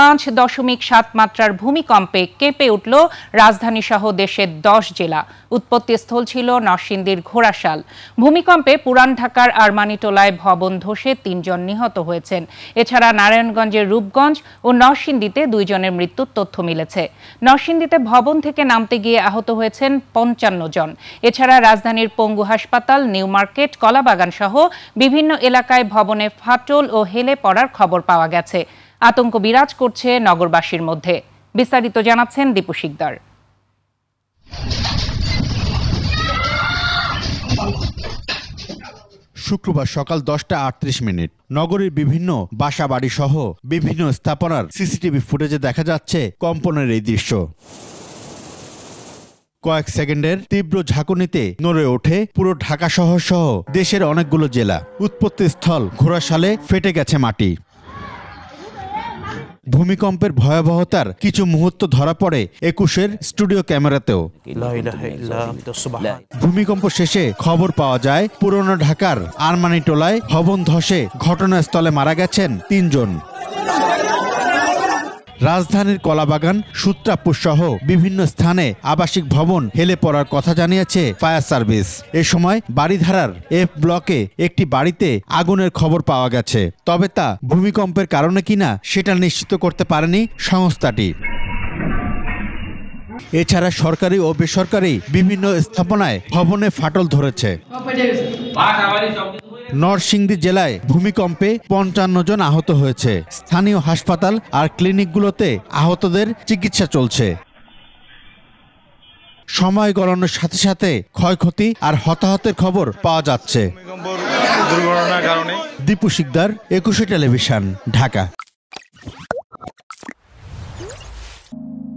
5.7 মাত্রার ভূমিকম্পে কেঁপে উঠল রাজধানী সহ দেশের 10 জেলা। উৎপত্তিস্থল ছিল নরসিংদীর ঘোড়াশাল। ভূমিকম্পে পুরান ঢাকার আরমানিটোলায় ভবন ধসে 3 জন নিহত হয়েছেন। এছাড়া নারায়ণগঞ্জের রূপগঞ্জ ও নরসিংদীতে 2 জনের মৃত্যুর তথ্য মিলেছে। নরসিংদীতে ভবন থেকে নামতে গিয়ে আহত হয়েছেন 55 জন। এছাড়া রাজধানীর পঙ্গু হাসপাতাল, নিউ মার্কেট, কলাবাগান সহ বিভিন্ন এলাকায় ভবনে ফাটল ও হেলে পড়ার খবর পাওয়া গেছে। আতঙ্ক বিরাজ করছে নগরবাসীর মধ্যে। বিস্তারিত জানাচ্ছেন দীপু শিকদার। শুক্রবার সকাল 10টা 38 মিনিট নগরীর বিভিন্ন বাসাবাড়ি সহ বিভিন্ন স্থাপনার সিসিটিভি ফুটেজে দেখা যাচ্ছে কম্পনের এই দৃশ্য। কয়েক সেকেন্ডের তীব্র ঝাঁকুনিতে নড়ে ওঠে পুরো ঢাকা শহর সহ দেশের অনেকগুলো জেলা। উৎপত্তিস্থল ঘোড়াশালে ফেটে গেছে মাটি। ভূমিকম্পের ভয়াবহতার কিছু মুহূর্ত ধরা পড়ে 21-এর স্টুডিও ক্যামেরাতেও। ভূমিকম্প শেষে খবর পাওয়া যায় পুরনো ঢাকার আরমানিটোলায় ভবন ধসে ঘটনাস্থলে মারা গেছেন 3 জন। রাজধানীর কলাবাগান, সূত্রাপুর সহ বিভিন্ন স্থানে আবাসিক ভবন হেলে পড়ার কথা জানিয়েছে ফায়ার সার্ভিস। এ সময় বাড়িধারার এফ ব্লকে একটি বাড়িতে আগুনের খবর পাওয়া গেছে, তবে তা ভূমিকম্পের কারণে কিনা সেটা নিশ্চিত করতে পারেনি সংস্থাটি। এছাড়া সরকারি ও বেসরকারি বিভিন্ন স্থাপনায় ভবনে ফাটল ধরেছে। নরসিংদী জেলায় ভূমিকম্পে 55 জন আহত হয়েছে। স্থানীয় হাসপাতাল আর ক্লিনিকগুলোতে আহতদের চিকিৎসা চলছে। সময় গড়ানোর সাথে সাথে ক্ষয়ক্ষতি আর হতাহতের খবর পাওয়া যাচ্ছে। দীপু শিকদার, 21 টেলিভিশন, ঢাকা।